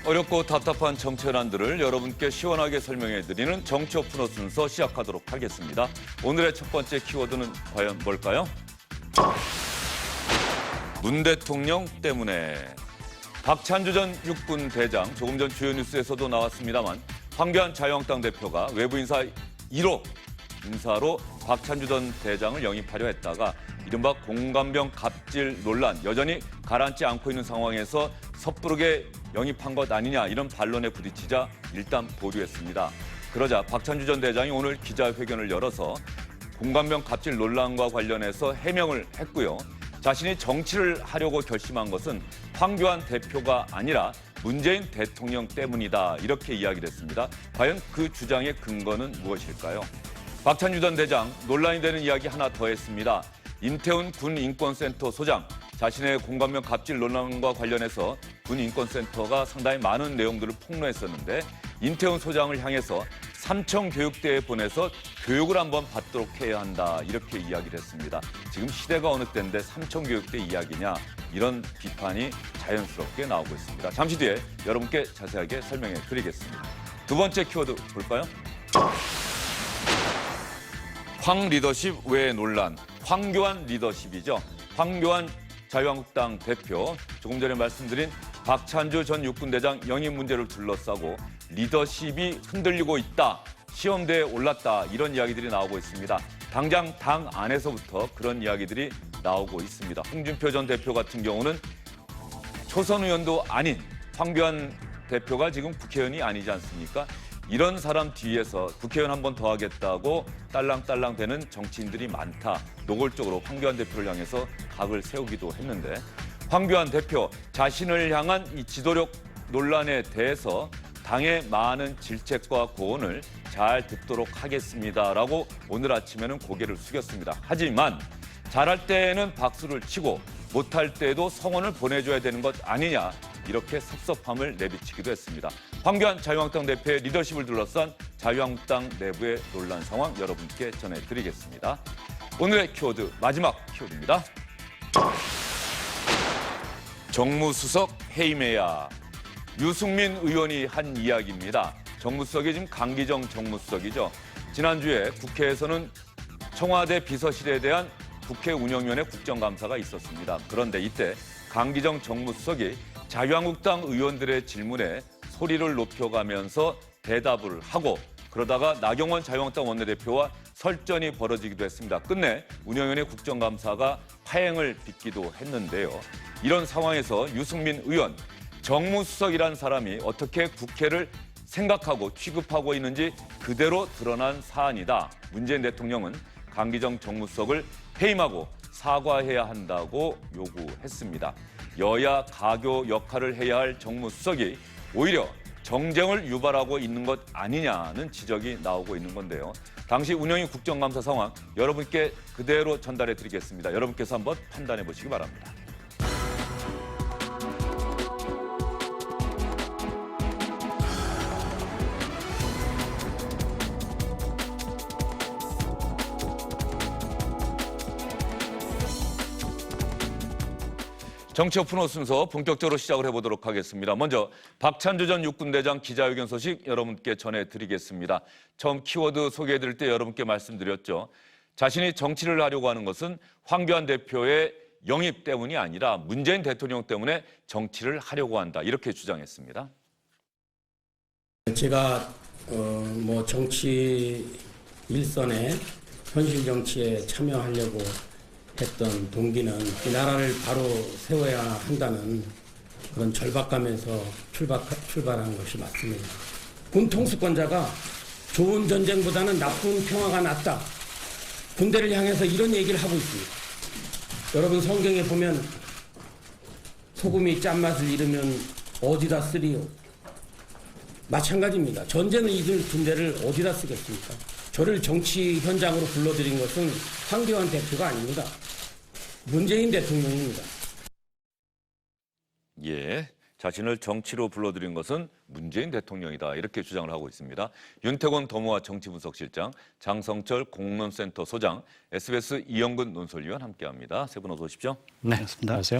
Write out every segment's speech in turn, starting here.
어렵고 답답한 정치 현안들을 여러분께 시원하게 설명해드리는 정치 오픈어 순서 시작하도록 하겠습니다. 오늘의 첫 번째 키워드는 과연 뭘까요? 문 대통령 때문에. 박찬주 전 육군 대장, 조금 전 주요 뉴스에서도 나왔습니다만 황교안 자유한국당 대표가 외부 인사 1호 인사로 박찬주 전 대장을 영입하려 했다가 이른바 공관병 갑질 논란 여전히 가라앉지 않고 있는 상황에서 섣부르게 영입한 것 아니냐 이런 반론에 부딪히자 일단 보류했습니다. 그러자 박찬주 전 대장이 오늘 기자회견을 열어서 공관병 갑질 논란과 관련해서 해명을 했고요. 자신이 정치를 하려고 결심한 것은 황교안 대표가 아니라 문재인 대통령 때문이다 이렇게 이야기를 했습니다. 과연 그 주장의 근거는 무엇일까요? 박찬주 전 대장 논란이 되는 이야기 하나 더 했습니다. 임태훈 군인권센터 소장, 자신의 공관병 갑질 논란과 관련해서 군인권센터가 상당히 많은 내용들을 폭로했었는데 임태훈 소장을 향해서 삼청교육대에 보내서 교육을 한번 받도록 해야 한다 이렇게 이야기를 했습니다. 지금 시대가 어느 때인데 삼청교육대 이야기냐 이런 비판이 자연스럽게 나오고 있습니다. 잠시 뒤에 여러분께 자세하게 설명해 드리겠습니다. 두 번째 키워드 볼까요? 황 리더십 외 논란, 황교안 리더십이죠. 황교안 자유한국당 대표, 조금 전에 말씀드린 박찬주 전 육군대장 영입 문제를 둘러싸고 리더십이 흔들리고 있다, 시험대에 올랐다 이런 이야기들이 나오고 있습니다. 당장 당 안에서부터 그런 이야기들이 나오고 있습니다. 홍준표 전 대표 같은 경우는 초선 의원도 아닌 황교안 대표가 지금 국회의원이 아니지 않습니까? 이런 사람 뒤에서 국회의원 한 번 더 하겠다고 딸랑딸랑 되는 정치인들이 많다. 노골적으로 황교안 대표를 향해서 각을 세우기도 했는데 황교안 대표 자신을 향한 이 지도력 논란에 대해서 당의 많은 질책과 고언을 잘 듣도록 하겠습니다라고 오늘 아침에는 고개를 숙였습니다. 하지만 잘할 때에는 박수를 치고 못할 때에도 성원을 보내줘야 되는 것 아니냐 이렇게 섭섭함을 내비치기도 했습니다. 황교안 자유한국당 대표의 리더십을 둘러싼 자유한국당 내부의 논란 상황 여러분께 전해드리겠습니다. 오늘의 키워드 마지막 키워드입니다. 정무수석 해임해야. 유승민 의원이 한 이야기입니다. 정무수석이 지금 강기정 정무수석이죠. 지난주에 국회에서는 청와대 비서실에 대한 국회 운영위원회 국정감사가 있었습니다. 그런데 이때 강기정 정무수석이 자유한국당 의원들의 질문에 소리를 높여가면서 대답을 하고 그러다가 나경원 자유한국당 원내대표와 설전이 벌어지기도 했습니다. 끝내 운영위원회 국정감사가 파행을 빚기도 했는데요. 이런 상황에서 유승민 의원, 정무수석이란 사람이 어떻게 국회를 생각하고 취급하고 있는지 그대로 드러난 사안이다. 문재인 대통령은 강기정 정무수석을 해임하고 사과해야 한다고 요구했습니다. 여야 가교 역할을 해야 할 정무수석이 오히려 정쟁을 유발하고 있는 것 아니냐는 지적이 나오고 있는 건데요. 당시 운영위 국정감사 상황 여러분께 그대로 전달해 드리겠습니다. 여러분께서 한번 판단해 보시기 바랍니다. 정치 오픈호 순서 본격적으로 시작을 해보도록 하겠습니다. 먼저 박찬주 전 육군대장 기자회견 소식 여러분께 전해드리겠습니다. 처음 키워드 소개해드릴 때 여러분께 말씀드렸죠. 자신이 정치를 하려고 하는 것은 황교안 대표의 영입 때문이 아니라 문재인 대통령 때문에 정치를 하려고 한다. 이렇게 주장했습니다. 제가 정치 일선에 현실 정치에 참여하려고 했던 동기는 이 나라를 바로 세워야 한다는 그런 절박감에서 출발한 것이 맞습니다. 군 통수권자가 좋은 전쟁보다는 나쁜 평화가 낫다. 군대를 향해서 이런 얘기를 하고 있습니다. 여러분 성경에 보면 소금이 짠맛을 잃으면 어디다 쓰리요? 마찬가지입니다. 전쟁을 이길 군대를 어디다 쓰겠습니까? 저를 정치 현장으로 불러들인 것은 황교안 대표가 아닙니다. 문재인 대통령입니다. 예, 자신을 정치로 불러들인 것은 문재인 대통령이다. 이렇게 주장을 하고 있습니다. 윤태곤 더모아 정치분석실장, 장성철 공론센터 소장, SBS 이영근 논설위원 함께합니다. 세 분 어서 오십시오. 네, 반갑습니다. 안녕하세요.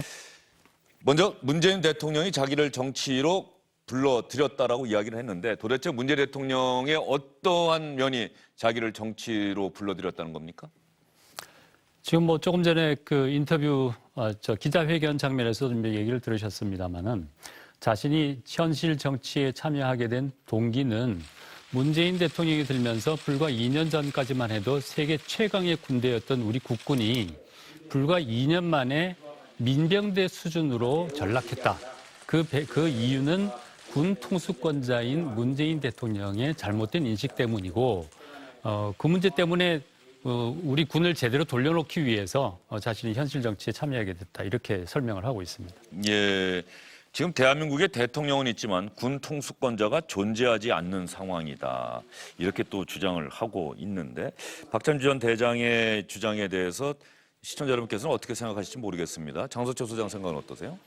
먼저 문재인 대통령이 자기를 정치로 불러들였다라고 이야기를 했는데 도대체 문재인 대통령의 어떠한 면이 자기를 정치로 불러들였다는 겁니까? 지금 뭐 조금 전에 그 인터뷰 기자회견 장면에서 좀 얘기를 들으셨습니다마는 자신이 현실 정치에 참여하게 된 동기는 문재인 대통령이 들면서 불과 2년 전까지만 해도 세계 최강의 군대였던 우리 국군이 불과 2년 만에 민병대 수준으로 전락했다. 그 이유는 군 통수권자인 문재인 대통령의 잘못된 인식 때문이고 그 문제 때문에 우리 군을 제대로 돌려놓기 위해서 자신이 현실 정치에 참여하게 됐다. 이렇게 설명을 하고 있습니다. 예. 지금 대한민국의 대통령은 있지만 군 통수권자가 존재하지 않는 상황이다. 이렇게 또 주장을 하고 있는데 박찬주 전 대장의 주장에 대해서 시청자 여러분께서는 어떻게 생각하실지 모르겠습니다. 장소철 소장 생각은 어떠세요?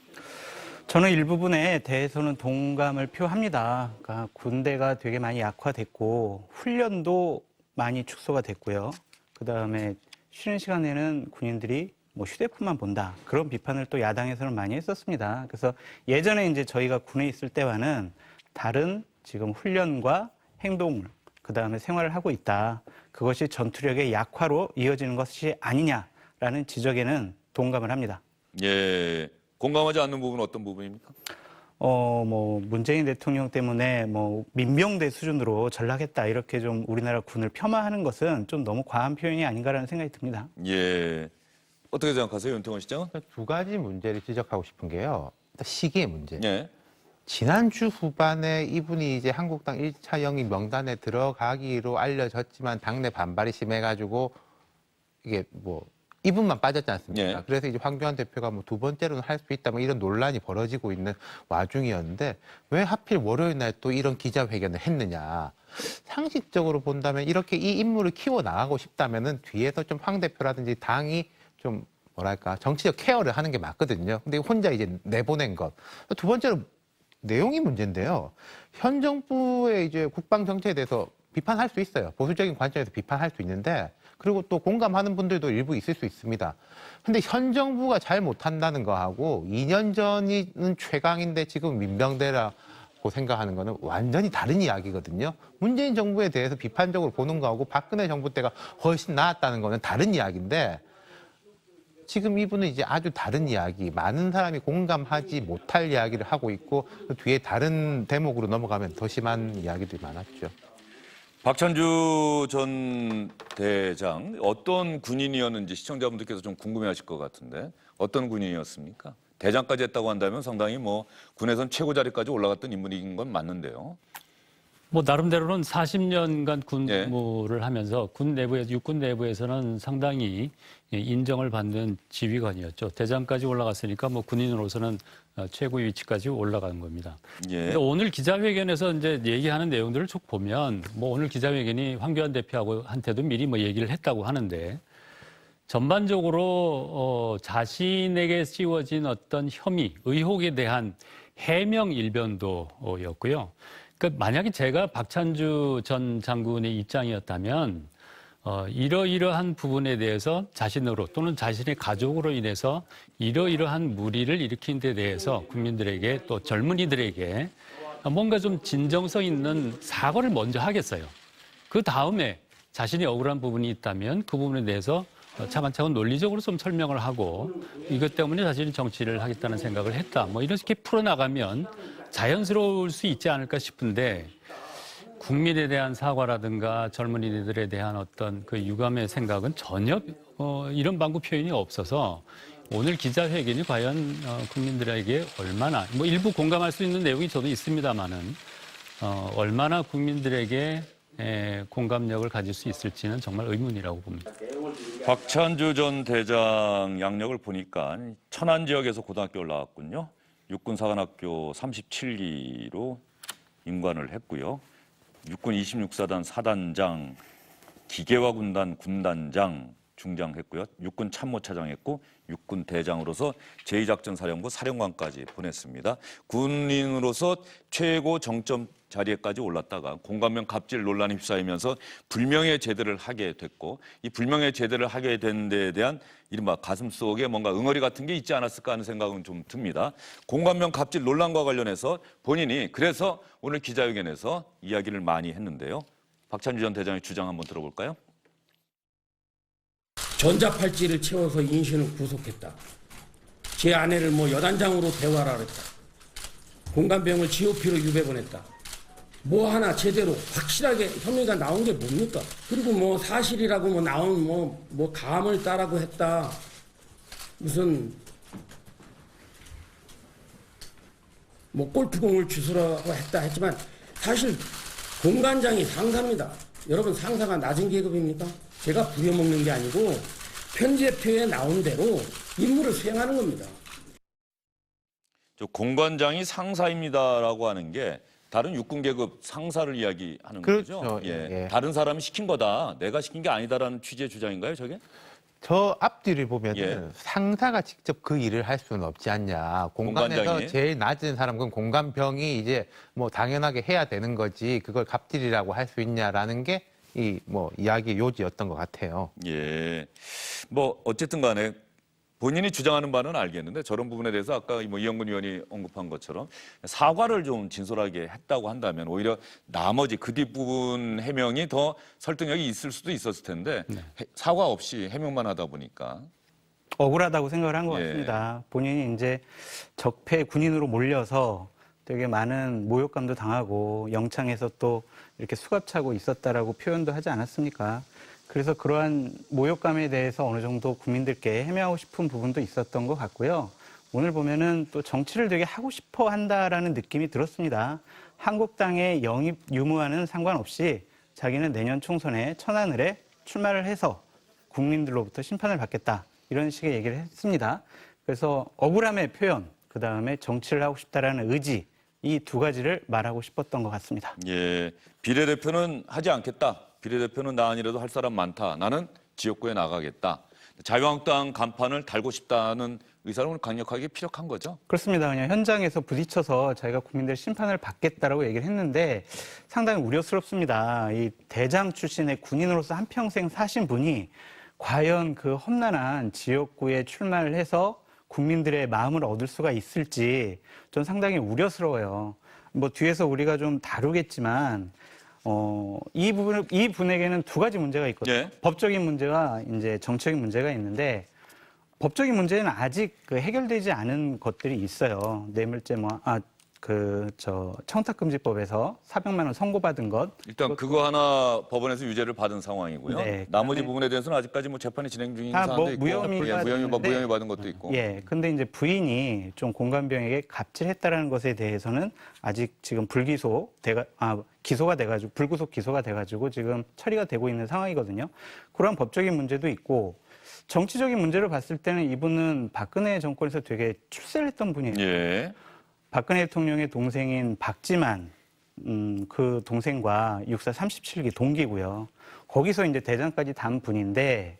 저는 일부분에 대해서는 동감을 표합니다. 그러니까 군대가 되게 많이 약화됐고 훈련도 많이 축소가 됐고요. 그다음에 쉬는 시간에는 군인들이 뭐 휴대폰만 본다. 그런 비판을 또 야당에서는 많이 했었습니다. 그래서 예전에 이제 저희가 군에 있을 때와는 다른 지금 훈련과 행동을 그다음에 생활을 하고 있다. 그것이 전투력의 약화로 이어지는 것이 아니냐라는 지적에는 동감을 합니다. 예. 공감하지 않는 부분은 어떤 부분입니까? 뭐 문재인 대통령 때문에 뭐 민병대 수준으로 전락했다 이렇게 좀 우리나라 군을 폄하하는 것은 좀 너무 과한 표현이 아닌가라는 생각이 듭니다. 예. 어떻게 생각하세요, 윤태원 시장은? 두 가지 문제를 지적하고 싶은 게요. 일단 시기의 문제. 예. 지난주 후반에 이분이 이제 한국당 1차 영입 명단에 들어가기로 알려졌지만 당내 반발이 심해가지고 이게 뭐 이분만 빠졌지 않습니까? 예. 그래서 이제 황교안 대표가 뭐 두 번째로는 할 수 있다 뭐 이런 논란이 벌어지고 있는 와중이었는데 왜 하필 월요일 날 또 이런 기자회견을 했느냐? 상식적으로 본다면 이렇게 이 인물을 키워 나가고 싶다면은 뒤에서 좀 황 대표라든지 당이 좀 뭐랄까 정치적 케어를 하는 게 맞거든요. 근데 혼자 이제 내보낸 것. 두 번째로 내용이 문제인데요. 현 정부의 이제 국방 정책에 대해서 비판할 수 있어요. 보수적인 관점에서 비판할 수 있는데 그리고 또 공감하는 분들도 일부 있을 수 있습니다. 근데 현 정부가 잘 못한다는 거하고 2년 전이는 최강인데 지금 민병대라고 생각하는 거는 완전히 다른 이야기거든요. 문재인 정부에 대해서 비판적으로 보는 거하고 박근혜 정부 때가 훨씬 나았다는 거는 다른 이야기인데 지금 이분은 이제 아주 다른 이야기, 많은 사람이 공감하지 못할 이야기를 하고 있고 그 뒤에 다른 대목으로 넘어가면 더 심한 이야기들이 많았죠. 박찬주 전 대장 어떤 군인이었는지 시청자분들께서 좀 궁금해하실 것 같은데 어떤 군인이었습니까? 대장까지 했다고 한다면 상당히 뭐 군에선 최고 자리까지 올라갔던 인물인 건 맞는데요. 뭐 나름대로는 40년간 예. 군무를 하면서 군 내부에서 육군 내부에서는 상당히 인정을 받는 지휘관이었죠. 대장까지 올라갔으니까 뭐 군인으로서는 최고의 위치까지 올라간 겁니다. 예. 근데 오늘 기자회견에서 이제 얘기하는 내용들을 쭉 보면 뭐 오늘 기자회견이 황교안 대표한테도 미리 뭐 얘기를 했다고 하는데 전반적으로 자신에게 씌워진 어떤 혐의, 의혹에 대한 해명 일변도였고요. 그러니까 만약에 제가 박찬주 전 장군의 입장이었다면 이러이러한 부분에 대해서 자신으로 또는 자신의 가족으로 인해서 이러이러한 무리를 일으킨 데 대해서 국민들에게 또 젊은이들에게 뭔가 좀 진정성 있는 사과를 먼저 하겠어요. 그 다음에 자신이 억울한 부분이 있다면 그 부분에 대해서 차근차근 논리적으로 좀 설명을 하고 이것 때문에 자신이 정치를 하겠다는 생각을 했다. 뭐 이렇게 풀어나가면 자연스러울 수 있지 않을까 싶은데 국민에 대한 사과라든가 젊은이들에 대한 어떤 그 유감의 생각은 전혀 이런 방구 표현이 없어서 오늘 기자회견이 과연 국민들에게 얼마나 뭐 일부 공감할 수 있는 내용이 저도 있습니다만은 얼마나 국민들에게 공감력을 가질 수 있을지는 정말 의문이라고 봅니다. 박찬주 전 대장 양력을 보니까 천안 지역에서 고등학교를 나왔군요. 육군사관학교 37기로 임관을 했고요. 육군 26사단 사단장, 기계화 군단 군단장, 중장했고요. 육군 참모차장했고 육군 대장으로서 제2작전사령부 사령관까지 보냈습니다. 군인으로서 최고 정점 자리에까지 올랐다가 공감명 갑질 논란에 휩싸이면서 불명예 제대를 하게 됐고 이 불명예 제대를 하게 된 데에 대한 이른바 가슴속에 뭔가 응어리 같은 게 있지 않았을까 하는 생각은 좀 듭니다. 공감명 갑질 논란과 관련해서 본인이 그래서 오늘 기자회견에서 이야기를 많이 했는데요. 박찬주 전 대장의 주장 한번 들어볼까요? 전자팔찌를 채워서 인신을 구속했다. 제 아내를 뭐 여단장으로 대화를 했다. 공감병을 GOP로 유배보냈다. 뭐 하나 제대로 확실하게 혐의가 나온 게 뭡니까? 그리고 뭐 사실이라고 뭐 나온 뭐 감을 따라고 했다. 무슨 뭐 골프공을 주스라고 했다 했지만 사실 공관장이 상사입니다. 여러분 상사가 낮은 계급입니까? 제가 부려먹는 게 아니고 편제표에 나온 대로 임무를 수행하는 겁니다. 저 공관장이 상사입니다라고 하는 게 다른 육군 계급 상사를 이야기하는 그렇죠. 거죠. 예. 다른 사람이 시킨 거다. 내가 시킨 게 아니다라는 취지의 주장인가요, 저게? 저 앞뒤를 보면 예. 은 상사가 직접 그 일을 할 수는 없지 않냐. 공간에서 공관장이? 제일 낮은 사람, 그건 공간병이 이제 뭐 당연하게 해야 되는 거지. 그걸 갑질이라고 할 수 있냐라는 게 이 뭐 이야기의 요지였던 것 같아요. 예. 뭐 어쨌든 간에 본인이 주장하는 바는 알겠는데 저런 부분에 대해서 아까 뭐 이영근 의원이 언급한 것처럼 사과를 좀 진솔하게 했다고 한다면 오히려 나머지 그 뒷부분 해명이 더 설득력이 있을 수도 있었을 텐데 사과 없이 해명만 하다 보니까 억울하다고 생각을 한 것 예. 같습니다. 본인이 이제 적폐 군인으로 몰려서 되게 많은 모욕감도 당하고 영창에서 또 이렇게 수갑차고 있었다라고 표현도 하지 않았습니까? 그래서 그러한 모욕감에 대해서 어느 정도 국민들께 해명하고 싶은 부분도 있었던 것 같고요. 오늘 보면은 또 정치를 되게 하고 싶어 한다라는 느낌이 들었습니다. 한국당의 영입 유무와는 상관없이 자기는 내년 총선에 천하늘에 출마를 해서 국민들로부터 심판을 받겠다. 이런 식의 얘기를 했습니다. 그래서 억울함의 표현, 그 다음에 정치를 하고 싶다라는 의지, 이 두 가지를 말하고 싶었던 것 같습니다. 예. 비례대표는 하지 않겠다. 비례대표는 나 아니라도 할 사람 많다. 나는 지역구에 나가겠다. 자유한국당 간판을 달고 싶다는 의사를 오늘 강력하게 피력한 거죠. 그렇습니다. 그냥 현장에서 부딪혀서 자기가 국민들 심판을 받겠다라고 얘기를 했는데 상당히 우려스럽습니다. 이 대장 출신의 군인으로서 한평생 사신 분이 과연 그 험난한 지역구에 출마를 해서 국민들의 마음을 얻을 수가 있을지 전 상당히 우려스러워요. 뭐 뒤에서 우리가 좀 다루겠지만 이 분에게는 두 가지 문제가 있거든요. 예. 법적인 문제와 이제 정치적인 문제가 있는데 법적인 문제는 아직 해결되지 않은 것들이 있어요. 뇌물죄 청탁금지법에서 400만 원 선고받은 것. 일단 그거 하나 법원에서 유죄를 받은 상황이고요. 네, 나머지 그다음에 부분에 대해서는 아직까지 뭐 재판이 진행 중인 다 사안도 뭐 있고 무혐의 무혐의 받은 것도 있고. 예. 근데 이제 부인이 좀 공관병에게 갑질했다라는 것에 대해서는 아직 지금 기소가 돼가지고 불구속 기소가 돼가지고 지금 처리가 되고 있는 상황이거든요. 그런 법적인 문제도 있고 정치적인 문제를 봤을 때는 이분은 박근혜 정권에서 되게 출세를 했던 분이에요. 예. 박근혜 대통령의 동생인 박지만 그 동생과 육사 37기 동기고요. 거기서 이제 대장까지 단 분인데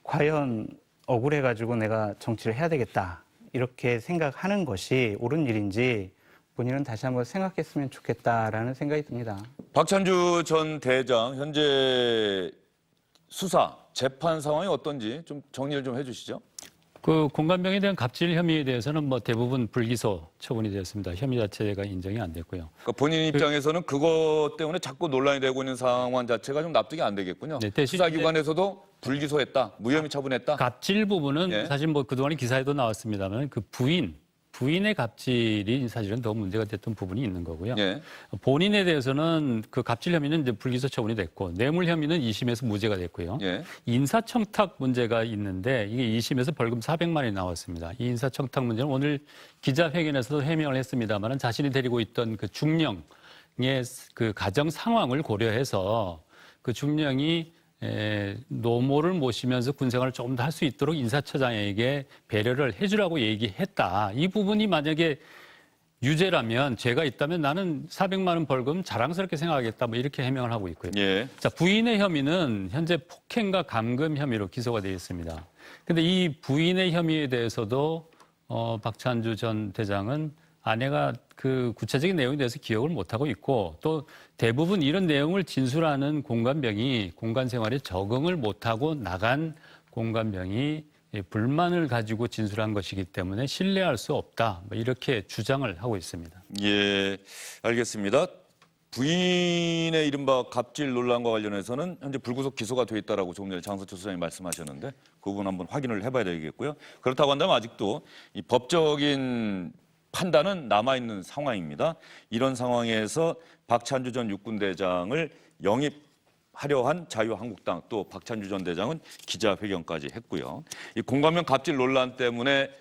과연 억울해가지고 내가 정치를 해야 되겠다 이렇게 생각하는 것이 옳은 일인지 본인은 다시 한번 생각했으면 좋겠다라는 생각이 듭니다. 박찬주 전 대장 현재 수사 재판 상황이 어떤지 좀 정리를 좀 해주시죠. 그 공감병에 대한 갑질 혐의에 대해서는 뭐 대부분 불기소 처분이 되었습니다. 혐의 자체가 인정이 안 됐고요. 그러니까 본인 입장에서는 그것 때문에 자꾸 논란이 되고 있는 상황 자체가 좀 납득이 안 되겠군요. 네, 대신 수사기관에서도 불기소했다, 무혐의 처분했다. 갑질 부분은 예. 사실 뭐 그동안 기사에도 나왔습니다만 그 부인의 갑질이 사실은 더 문제가 됐던 부분이 있는 거고요. 예. 본인에 대해서는 그 갑질 혐의는 이제 불기소 처분이 됐고 뇌물 혐의는 2심에서 무죄가 됐고요. 예. 인사청탁 문제가 있는데 이게 2심에서 벌금 400만 원이 나왔습니다. 이 인사청탁 문제는 오늘 기자회견에서도 해명을 했습니다만 자신이 데리고 있던 그 중령의 그 가정 상황을 고려해서 그 중령이 노모를 모시면서 군생활을 조금 더 할 수 있도록 인사처장에게 배려를 해주라고 얘기했다. 이 부분이 만약에 유죄라면 죄가 있다면 나는 400만 원 벌금 자랑스럽게 생각하겠다. 뭐 이렇게 해명을 하고 있고요. 예. 자, 부인의 혐의는 현재 폭행과 감금 혐의로 기소가 되어 있습니다. 근데 이 부인의 혐의에 대해서도 박찬주 전 대장은 아내가 그 구체적인 내용에 대해서 기억을 못하고 있고 또 대부분 이런 내용을 진술하는 공관병이 공간 생활에 적응을 못하고 나간 공관병이 불만을 가지고 진술한 것이기 때문에 신뢰할 수 없다. 뭐 이렇게 주장을 하고 있습니다. 예, 알겠습니다. 부인의 이른바 갑질 논란과 관련해서는 현재 불구속 기소가 돼 있다라고 조금 전에 장성철 소장님 말씀하셨는데 그 부분 한번 확인을 해봐야 되겠고요. 그렇다고 한다면 아직도 이 법적인 판단은 남아있는 상황입니다. 이런 상황에서 박찬주 전 육군대장을 영입하려 한 자유한국당 또 박찬주 전 대장은 기자회견까지 했고요. 이 공감명 갑질 논란 때문에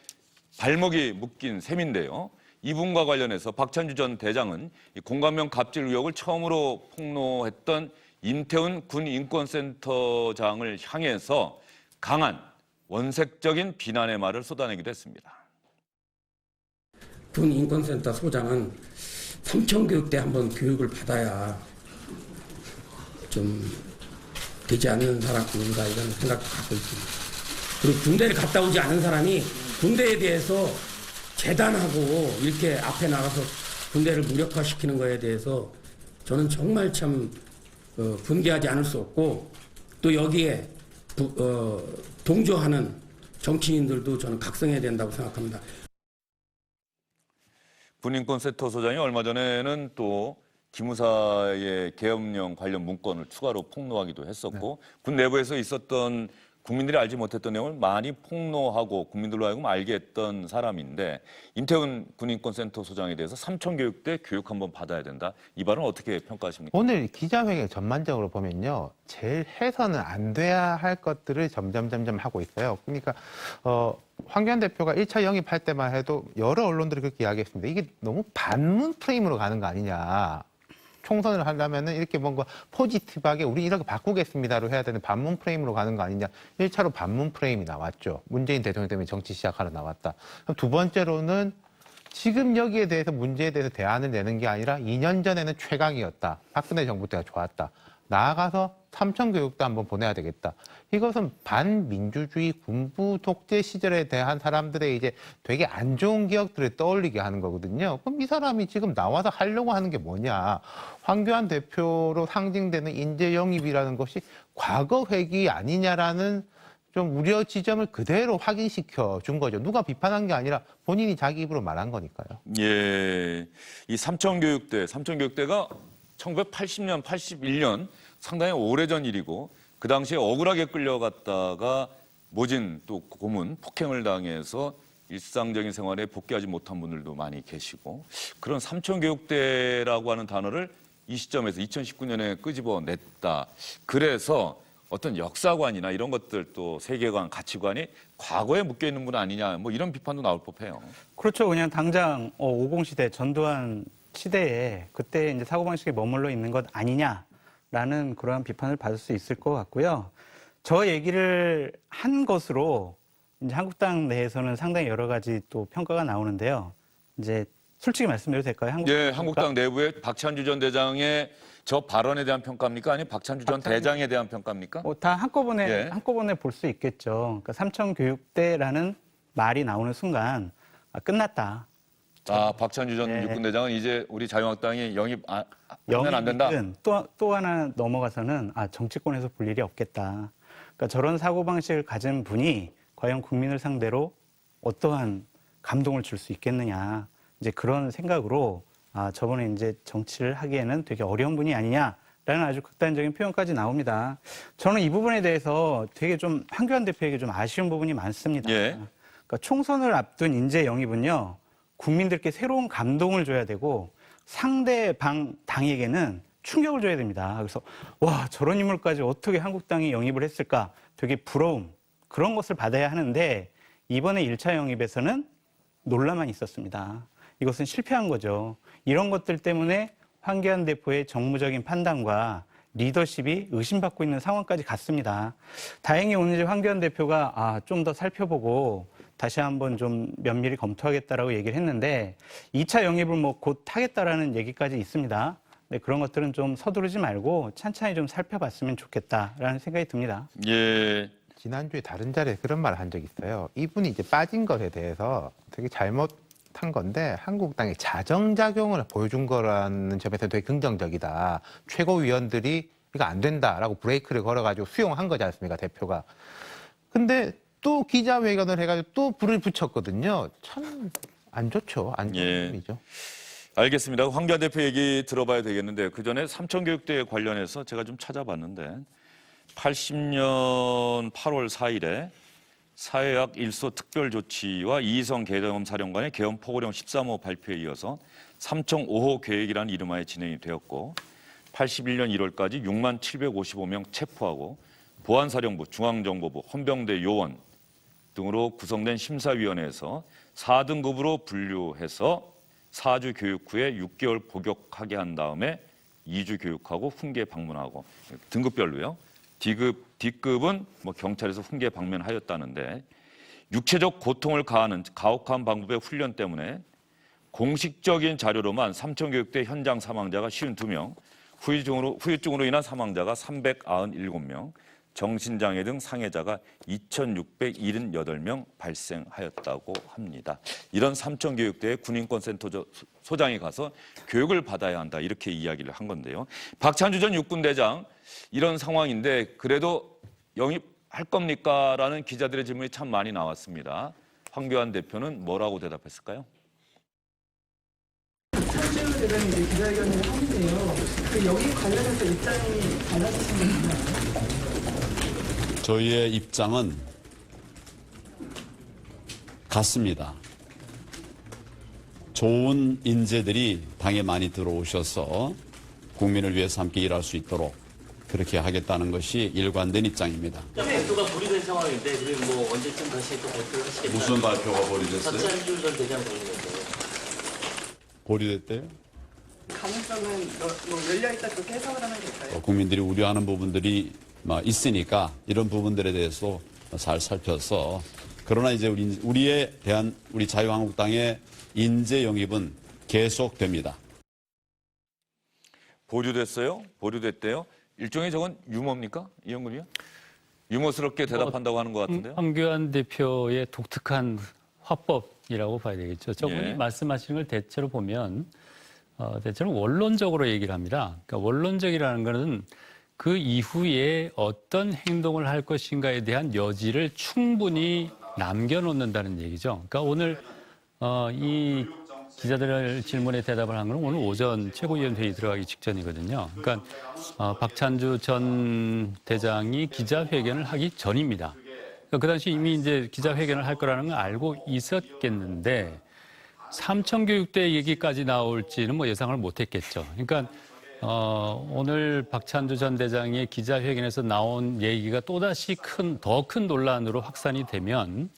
발목이 묶인 셈인데요. 이분과 관련해서 박찬주 전 대장은 이 공감명 갑질 의혹을 처음으로 폭로했던 임태훈 군 인권센터장을 향해서 강한 원색적인 비난의 말을 쏟아내기도 했습니다. 군 인권센터 소장은 삼청교육대 한번 교육을 받아야 좀 되지 않는 사람인가 이런 생각도 갖고 있습니다. 그리고 군대를 갔다 오지 않은 사람이 군대에 대해서 재단하고 이렇게 앞에 나가서 군대를 무력화시키는 거에 대해서 저는 정말 참 분개하지 않을 수 없고 또 여기에 동조하는 정치인들도 저는 각성해야 된다고 생각합니다. 군인권센터 소장이 얼마 전에는 또 기무사의 계엄령 관련 문건을 추가로 폭로하기도 했었고 군 내부에서 있었던 국민들이 알지 못했던 내용을 많이 폭로하고 국민들로 하여금 알게 했던 사람인데 임태훈 군인권센터 소장에 대해서 삼청교육대 교육 한번 받아야 된다. 이 발언 어떻게 평가하십니까? 오늘 기자회견 전반적으로 보면요. 제일 해서는 안 돼야 할 것들을 점점 하고 있어요. 그러니까 황교안 대표가 1차 영입할 때만 해도 여러 언론들이 그렇게 이야기했습니다. 이게 너무 반문 프레임으로 가는 거 아니냐. 총선을 하려면은 이렇게 뭔가 포지티브하게 우리 이렇게 바꾸겠습니다로 해야 되는 반문 프레임으로 가는 거 아니냐. 1차로 반문 프레임이 나왔죠. 문재인 대통령 때문에 정치 시작하러 나왔다. 그럼 두 번째로는 지금 여기에 대해서 문제에 대해서 대안을 내는 게 아니라 2년 전에는 최강이었다. 박근혜 정부 때가 좋았다. 나아가서 삼청교육도 한번 보내야 되겠다. 이것은 반민주주의 군부 독재 시절에 대한 사람들의 이제 되게 안 좋은 기억들을 떠올리게 하는 거거든요. 그럼 이 사람이 지금 나와서 하려고 하는 게 뭐냐. 황교안 대표로 상징되는 인재 영입이라는 것이 과거 회기 아니냐라는 좀 우려 지점을 그대로 확인시켜 준 거죠. 누가 비판한 게 아니라 본인이 자기 입으로 말한 거니까요. 예, 이 삼청교육대가 1980년, 81년 상당히 오래전 일이고 그 당시에 억울하게 끌려갔다가 모진 또 고문, 폭행을 당해서 일상적인 생활에 복귀하지 못한 분들도 많이 계시고 그런 삼청교육대라고 하는 단어를 이 시점에서 2019년에 끄집어냈다. 그래서 어떤 역사관이나 이런 것들 또 세계관, 가치관이 과거에 묶여있는 분 아니냐 뭐 이런 비판도 나올 법해요. 그렇죠. 그냥 당장 50시대 전두환 시대에 그때 이제 사고방식에 머물러 있는 것 아니냐라는 그러한 비판을 받을 수 있을 것 같고요. 저 얘기를 한 것으로 이제 한국당 내에서는 상당히 여러 가지 또 평가가 나오는데요. 이제 솔직히 말씀드려도 될까요? 예, 한국당 내부에 박찬주 전 대장의 저 발언에 대한 평가입니까? 아니면 박찬주 전 대장에 대한 평가입니까? 다 한꺼번에 볼 수 있겠죠. 그러니까 삼청교육대라는 말이 나오는 순간 끝났다. 박찬주 전 육군대장은 이제 우리 자유한국당이 영입하면 안 된다. 또 하나 넘어가서는 정치권에서 볼 일이 없겠다. 그러니까 저런 사고방식을 가진 분이 과연 국민을 상대로 어떠한 감동을 줄 수 있겠느냐. 이제 그런 생각으로 저번에 이제 정치를 하기에는 되게 어려운 분이 아니냐라는 아주 극단적인 표현까지 나옵니다. 저는 이 부분에 대해서 되게 좀 황교안 대표에게 좀 아쉬운 부분이 많습니다. 예. 그러니까 총선을 앞둔 인재 영입은요. 국민들께 새로운 감동을 줘야 되고 상대방 당에게는 충격을 줘야 됩니다. 그래서 와 저런 인물까지 어떻게 한국당이 영입을 했을까 되게 부러움 그런 것을 받아야 하는데 이번에 1차 영입에서는 논란만 있었습니다. 이것은 실패한 거죠. 이런 것들 때문에 황교안 대표의 정무적인 판단과 리더십이 의심받고 있는 상황까지 갔습니다. 다행히 오늘 이제 황교안 대표가 좀 더 살펴보고 다시 한번 좀 면밀히 검토하겠다라고 얘기를 했는데 2차 영입을 뭐 곧 하겠다라는 얘기까지 있습니다. 네, 그런 것들은 좀 서두르지 말고 찬찬히 좀 살펴봤으면 좋겠다라는 생각이 듭니다. 예. 지난주에 다른 자리에서 그런 말을 한 적이 있어요. 이분이 이제 빠진 것에 대해서 되게 잘못한 건데 한국당의 자정작용을 보여준 거라는 점에서 되게 긍정적이다. 최고위원들이 이거 안 된다라고 브레이크를 걸어가지고 수용한 거지 않습니까, 대표가. 근데 또 기자회견을 해가지고 또 불을 붙였거든요. 참 안 좋죠. 안 좋은 예. 일이죠. 알겠습니다. 황교안 대표 얘기 들어봐야 되겠는데 그 전에 삼천교육대 관련해서 제가 좀 찾아봤는데 80년 8월 4일에 사회학 1소 특별조치와 이희성 계엄 사령관의 계엄 포고령 13호 발표에 이어서 삼청 5호 계획이라는 이름하에 진행이 되었고 81년 1월까지 6만 755명 체포하고 보안사령부, 중앙정보부, 헌병대 요원 등으로 구성된 심사위원회에서 4등급으로 분류해서 4주 교육 후에 6개월 복역하게 한 다음에 2주 교육하고 훈계 방문하고 등급별로요. D급은 뭐 경찰에서 훈계 방문하였다는데 육체적 고통을 가하는 가혹한 방법의 훈련 때문에 공식적인 자료로만 삼천교육대 현장 사망자가 52명, 후유증으로 인한 사망자가 397명, 정신장애 등 상해자가 2,678명 발생하였다고 합니다. 이런 삼천교육대의 군인권센터 소장이 가서 교육을 받아야 한다 이렇게 이야기를 한 건데요. 박찬주 전 육군대장 이런 상황인데 그래도 영입할 겁니까? 라는 기자들의 질문이 참 많이 나왔습니다. 황교안 대표는 뭐라고 대답했을까요? 박찬주 대변인 기자회견을 하는데요. 그 여기 관련해서 입장이 달라지신 건가요? 저희의 입장은 같습니다. 좋은 인재들이 당에 많이 들어오셔서 국민을 위해서 함께 일할 수 있도록 그렇게 하겠다는 것이 일관된 입장입니다. 발표가 보류된 상황인데 그리고 뭐 언제쯤 다시 또 발표를 하시겠다. 무슨 발표가 보류됐어요? 박찬주 전 대장 관련해서. 보류됐대요? 가능성은 뭐 열려있다 그렇게 해석을 하면 될까요? 국민들이 우려하는 부분들이 있으니까 이런 부분들에 대해서 잘 살펴서 그러나 이제 우리에 대한 우리 자유한국당의 인재 영입은 계속됩니다. 보류됐어요? 보류됐대요? 일종의 저건 유머입니까? 이영근이요? 유머스럽게 대답한다고 하는 것 같은데요? 황교안 대표의 독특한 화법이라고 봐야 되겠죠. 저분이 예. 말씀하시는 걸 대체로 보면 대체로 원론적으로 얘기를 합니다. 그러니까 원론적이라는 것은 그 이후에 어떤 행동을 할 것인가에 대한 여지를 충분히 남겨놓는다는 얘기죠. 그러니까 오늘 이 기자들 질문에 대답을 한 건 오늘 오전 최고위원 회의 들어가기 직전이거든요. 그러니까 박찬주 전 대장이 기자회견을 하기 전입니다. 그러니까 그 당시 이미 이제 기자회견을 할 거라는 걸 알고 있었겠는데 삼천교육대 얘기까지 나올지는 뭐 예상을 못했겠죠. 그러니까 오늘 박찬주 전 대장의 기자회견에서 나온 얘기가 또다시 더 큰 논란으로 확산이 되면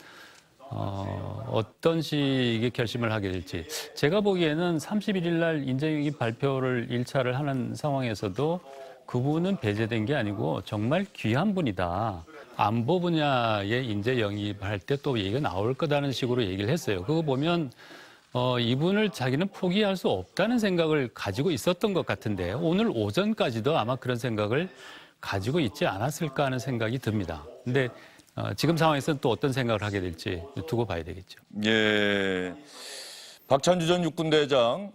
어떤 식의 결심을 하게 될지. 제가 보기에는 31일 날 인재영입 발표를 1차를 하는 상황에서도 그분은 배제된 게 아니고 정말 귀한 분이다. 안보 분야의 인재 영입할 때 또 얘기가 나올 거다는 식으로 얘기를 했어요. 그거 보면 이분을 자기는 포기할 수 없다는 생각을 가지고 있었던 것 같은데 오늘 오전까지도 아마 그런 생각을 가지고 있지 않았을까 하는 생각이 듭니다. 근데 지금 상황에서는 또 어떤 생각을 하게 될지 두고 봐야 되겠죠. 예. 박찬주 전 육군대장,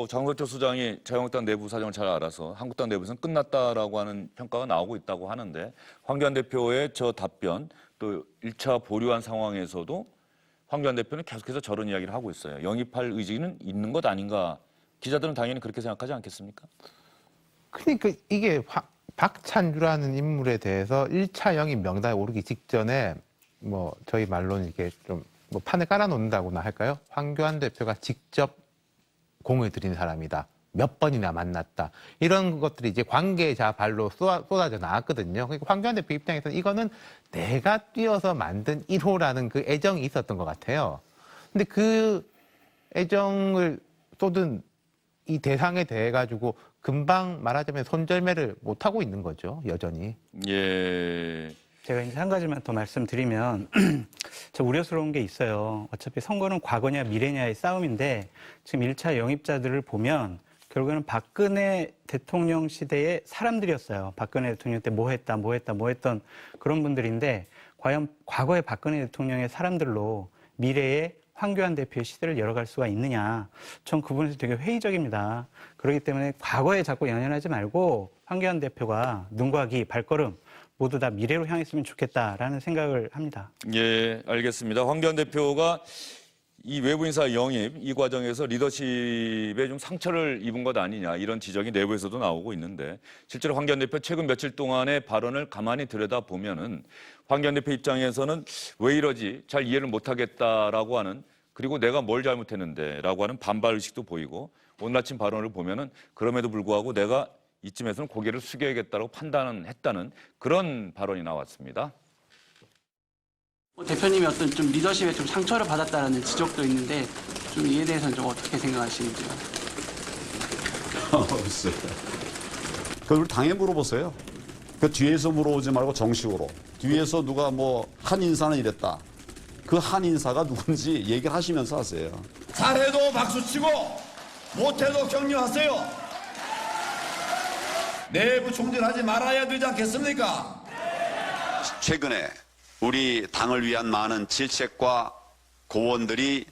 장성철 소장이 자유한국당 내부 사정을 잘 알아서 한국당 내부에서는 끝났다라고 하는 평가가 나오고 있다고 하는데 황교안 대표의 저 답변 또 1차 보류한 상황에서도 황교안 대표는 계속해서 저런 이야기를 하고 있어요. 영입할 의지는 있는 것 아닌가. 기자들은 당연히 그렇게 생각하지 않겠습니까? 그러니까 이게 박찬주라는 인물에 대해서 1차 영입 명단에 오르기 직전에 저희 말로는 이게 좀 판을 깔아놓는다고나 할까요? 황교안 대표가 직접 공을 들인 사람이다. 몇 번이나 만났다. 이런 것들이 이제 관계자 발로 쏟아져 나왔거든요. 그러니까 황교안 대표 입장에서는 이거는 내가 뛰어서 만든 1호라는 그 애정이 있었던 것 같아요. 근데 그 애정을 쏟은 이 대상에 대해 가지고 금방 말하자면 손절매를 못 하고 있는 거죠, 여전히. 예. 제가 이제 한 가지만 더 말씀드리면 저 우려스러운 게 있어요. 어차피 선거는 과거냐 미래냐의 싸움인데 지금 1차 영입자들을 보면 결국에는 박근혜 대통령 시대의 사람들이었어요. 박근혜 대통령 때 뭐 했던 그런 분들인데 과연 과거의 박근혜 대통령의 사람들로 미래의 황교안 대표의 시대를 열어갈 수가 있느냐. 전 그 부분에서 되게 회의적입니다. 그렇기 때문에 과거에 자꾸 연연하지 말고 황교안 대표가 눈과 귀, 발걸음 모두 다 미래로 향했으면 좋겠다라는 생각을 합니다. 예, 알겠습니다. 황교안 대표가 이 외부 인사 영입 이 과정에서 리더십에 좀 상처를 입은 것 아니냐 이런 지적이 내부에서도 나오고 있는데 실제로 황교안 대표 최근 며칠 동안의 발언을 가만히 들여다보면은 황교안 대표 입장에서는 왜 이러지 잘 이해를 못하겠다라고 하는 그리고 내가 뭘 잘못했는데라고 하는 반발 의식도 보이고 오늘 아침 발언을 보면은 그럼에도 불구하고 내가 이쯤에서는 고개를 숙여야겠다고 판단을 했다는 그런 발언이 나왔습니다. 대표님이 어떤 좀 리더십에 좀 상처를 받았다는 지적도 있는데 좀 이에 대해서는 좀 어떻게 생각하시는지요? 글쎄. 그걸 당에 물어보세요. 그 뒤에서 물어보지 말고 정식으로. 뒤에서 누가 뭐 한 인사는 이랬다. 그 한 인사가 누군지 얘기를 하시면서 하세요. 잘해도 박수치고 못해도 격려하세요. 내부 총질하지 말아야 되지 않겠습니까? 최근에 우리 당을 위한 많은 질책과 고언들이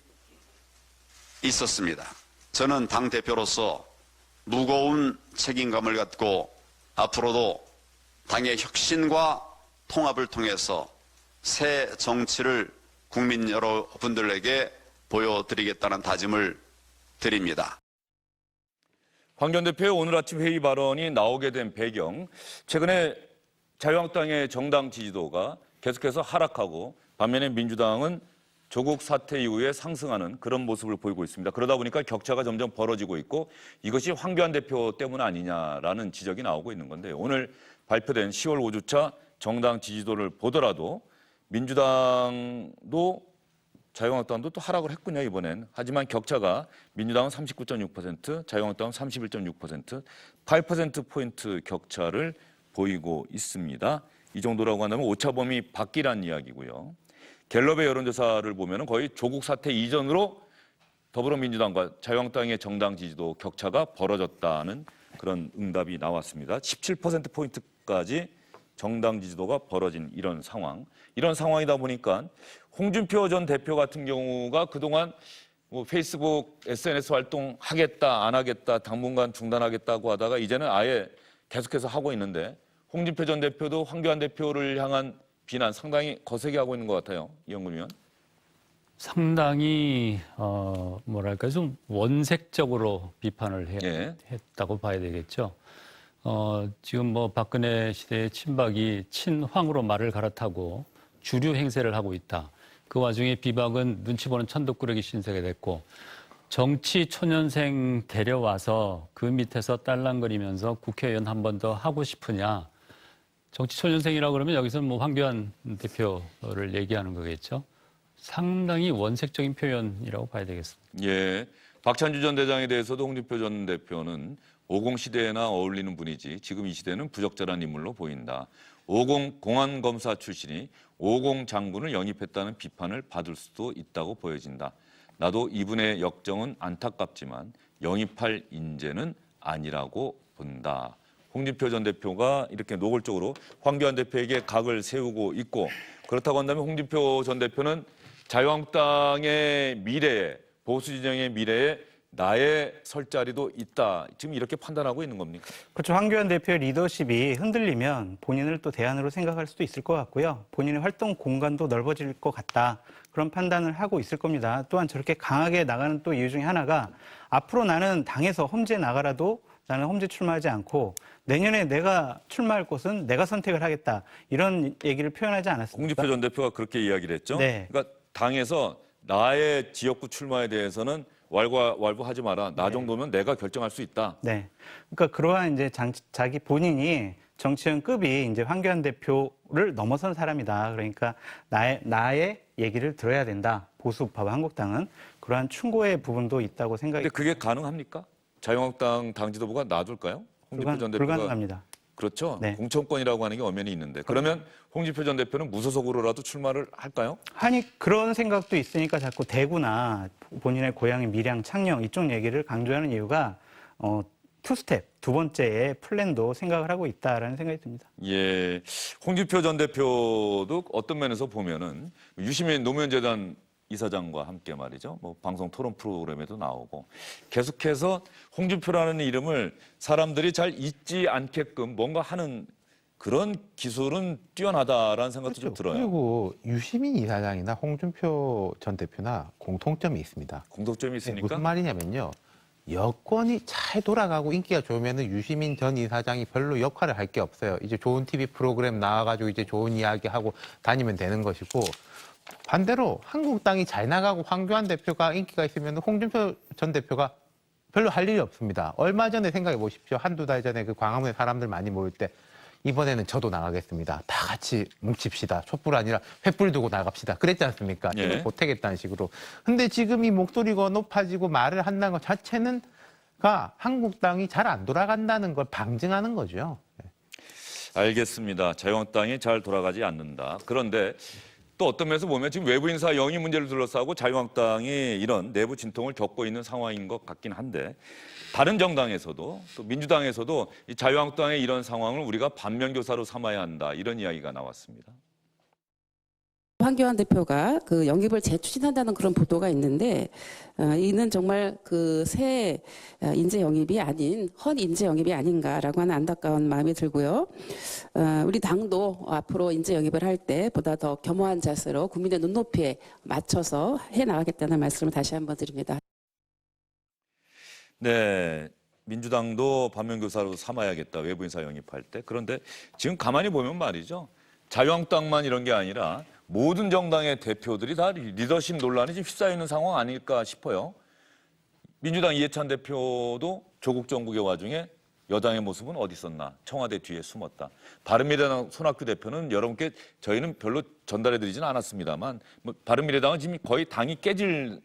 있었습니다. 저는 당대표로서 무거운 책임감을 갖고 앞으로도 당의 혁신과 통합을 통해서 새 정치를 국민 여러분들에게 보여드리겠다는 다짐을 드립니다. 황교안 대표의 오늘 아침 회의 발언이 나오게 된 배경, 최근에 자유한국당의 정당 지지도가 계속해서 하락하고 반면에 민주당은 조국 사태 이후에 상승하는 그런 모습을 보이고 있습니다. 그러다 보니까 격차가 점점 벌어지고 있고 이것이 황교안 대표 때문 아니냐라는 지적이 나오고 있는 건데 오늘 발표된 10월 5주차 정당 지지도를 보더라도 민주당도 자유한국당도 또 하락을 했군요, 이번엔. 하지만 격차가 민주당은 39.6%, 자유한국당은 31.6%, 8%포인트 격차를 보이고 있습니다. 이 정도라고 한다면 오차범위 밖이란 이야기고요. 갤럽의 여론조사를 보면 거의 조국 사태 이전으로 더불어민주당과 자유한국당의 정당 지지도 격차가 벌어졌다는 그런 응답이 나왔습니다. 17%포인트까지 정당 지지도가 벌어진 이런 상황이다 보니까 홍준표 전 대표 같은 경우가 그동안 뭐 페이스북, SNS 활동하겠다, 안 하겠다, 당분간 중단하겠다고 하다가 이제는 아예 계속해서 하고 있는데 홍준표 전 대표도 황교안 대표를 향한 비난 상당히 거세게 하고 있는 것 같아요. 이영근 의원. 상당히 뭐랄까 좀 원색적으로 비판을 했다고 봐야 되겠죠. 지금 뭐 박근혜 시대의 친박이 친황으로 말을 갈아타고 주류 행세를 하고 있다. 그 와중에 비박은 눈치 보는 천덕꾸러기 신세가 됐고 정치 초년생 데려와서 그 밑에서 딸랑거리면서 국회의원 한 번 더 하고 싶으냐. 정치 초년생이라고 그러면 여기서는 뭐 황교안 대표를 얘기하는 거겠죠. 상당히 원색적인 표현이라고 봐야 되겠습니다. 예, 박찬주 전 대장에 대해서도 홍준표 전 대표는 50 시대에나 어울리는 분이지 지금 이 시대는 부적절한 인물로 보인다. 50 공안검사 출신이 50 장군을 영입했다는 비판을 받을 수도 있다고 보여진다. 나도 이분의 역정은 안타깝지만 영입할 인재는 아니라고 본다. 홍준표 전 대표가 이렇게 노골적으로 황교안 대표에게 각을 세우고 있고 그렇다고 한다면 홍준표 전 대표는 자유한국당의 미래에 보수 진영의 미래에 나의 설 자리도 있다. 지금 이렇게 판단하고 있는 겁니까? 그렇죠. 황교안 대표의 리더십이 흔들리면 본인을 또 대안으로 생각할 수도 있을 것 같고요. 본인의 활동 공간도 넓어질 것 같다. 그런 판단을 하고 있을 겁니다. 또한 저렇게 강하게 나가는 또 이유 중에 하나가 앞으로 나는 당에서 험지에 나가라도 나는 험지 출마하지 않고 내년에 내가 출마할 곳은 내가 선택을 하겠다. 이런 얘기를 표현하지 않았습니까? 홍준표 전 대표가 그렇게 이야기를 했죠. 네. 그러니까 당에서 나의 지역구 출마에 대해서는 왈부하지 마라. 나 정도면 내가 결정할 수 있다. 네. 그러니까 그러한 이제 자기 본인이 정치인급이 이제 황교안 대표를 넘어선 사람이다. 그러니까 나의 얘기를 들어야 된다. 보수 우파와 한국당은 그러한 충고의 부분도 있다고 생각이. 근데 그게 가능합니까? 자유한국당 당지도부가 놔둘까요? 홍준표 전 대표가 불가능합니다. 그렇죠. 네. 공천권이라고 하는 게 엄연히 있는데 그러면 홍준표 전 대표는 무소속으로라도 출마를 할까요? 아니 그런 생각도 있으니까 자꾸 대구나 본인의 고향인 밀양, 창녕 이쪽 얘기를 강조하는 이유가 투스텝 두 번째의 플랜도 생각을 하고 있다라는 생각이 듭니다. 예, 홍준표 전 대표도 어떤 면에서 보면은 유시민 노무현재단 이사장과 함께 말이죠. 뭐 방송 토론 프로그램에도 나오고 계속해서 홍준표라는 이름을 사람들이 잘 잊지 않게끔 뭔가 하는 그런 기술은 뛰어나다라는 생각도 좀 들어요. 그리고 유시민 이사장이나 홍준표 전 대표나 공통점이 있습니다. 공통점이 있으니까 무슨 말이냐면요. 여권이 잘 돌아가고 인기가 좋으면은 유시민 전 이사장이 별로 역할을 할 게 없어요. 이제 좋은 TV 프로그램 나와가지고 이제 좋은 이야기 하고 다니면 되는 것이고 반대로 한국당이 잘 나가고 황교안 대표가 인기가 있으면 홍준표 전 대표가 별로 할 일이 없습니다. 얼마 전에 생각해 보십시오. 한두 달 전에 그 광화문에 사람들 많이 모일 때 이번에는 저도 나가겠습니다. 다 같이 뭉칩시다. 촛불 아니라 횃불 두고 나갑시다. 그랬지 않습니까? 예. 보태겠다는 식으로. 근데 지금 이 목소리가 높아지고 말을 한다는 것 자체는 한국당이 잘 안 돌아간다는 걸 방증하는 거죠. 알겠습니다. 자유한국당이 잘 돌아가지 않는다. 그런데 또 어떤 면에서 보면 지금 외부 인사 영입 문제를 둘러싸고 자유한국당이 이런 내부 진통을 겪고 있는 상황인 것 같긴 한데 다른 정당에서도 또 민주당에서도 이 자유한국당의 이런 상황을 우리가 반면교사로 삼아야 한다 이런 이야기가 나왔습니다. 황교안 대표가 그 영입을 재추진한다는 그런 보도가 있는데 이는 정말 그 새 인재 영입이 아닌 헌 인재 영입이 아닌가라고 하는 안타까운 마음이 들고요. 우리 당도 앞으로 인재 영입을 할 때 보다 더 겸허한 자세로 국민의 눈높이에 맞춰서 해 나가겠다는 말씀을 다시 한번 드립니다. 네, 민주당도 반면교사로 삼아야겠다 외부 인사 영입할 때. 그런데 지금 가만히 보면 말이죠. 자유한국당만 이런 게 아니라 모든 정당의 대표들이 다 리더십 논란이 지금 휩싸이는 상황 아닐까 싶어요. 민주당 이해찬 대표도 조국 정국의 와중에 여당의 모습은 어디 있었나 청와대 뒤에 숨었다. 바른미래당 손학규 대표는 여러분께 저희는 별로 전달해드리지는 않았습니다만 바른미래당은 지금 거의 당이 깨지는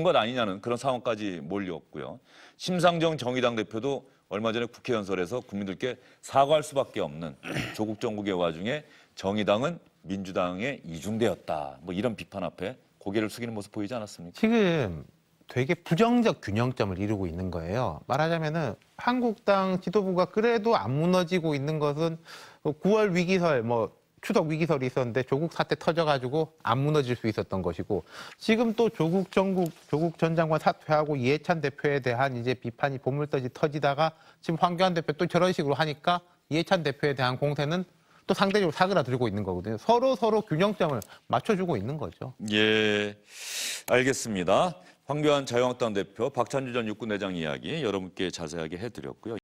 것 아니냐는 그런 상황까지 몰려왔고요. 심상정 정의당 대표도 얼마 전에 국회 연설에서 국민들께 사과할 수밖에 없는 조국 정국의 와중에 정의당은 민주당에 이중되었다. 뭐 이런 비판 앞에 고개를 숙이는 모습 보이지 않았습니까? 지금 되게 부정적 균형점을 이루고 있는 거예요. 말하자면은 한국당 지도부가 그래도 안 무너지고 있는 것은 9월 위기설, 추석 위기설이 있었는데 조국 사태 터져가지고 안 무너질 수 있었던 것이고 지금 또 조국 전 장관 사퇴하고 이해찬 대표에 대한 이제 비판이 보물떠지 터지다가 지금 황교안 대표 또 저런 식으로 하니까 이해찬 대표에 대한 공세는 또 상대적으로 사그라들고 있는 거거든요. 서로 균형점을 맞춰주고 있는 거죠. 예, 알겠습니다. 황교안 자유한국당 대표, 박찬주 전 육군대장 이야기 여러분께 자세하게 해드렸고요.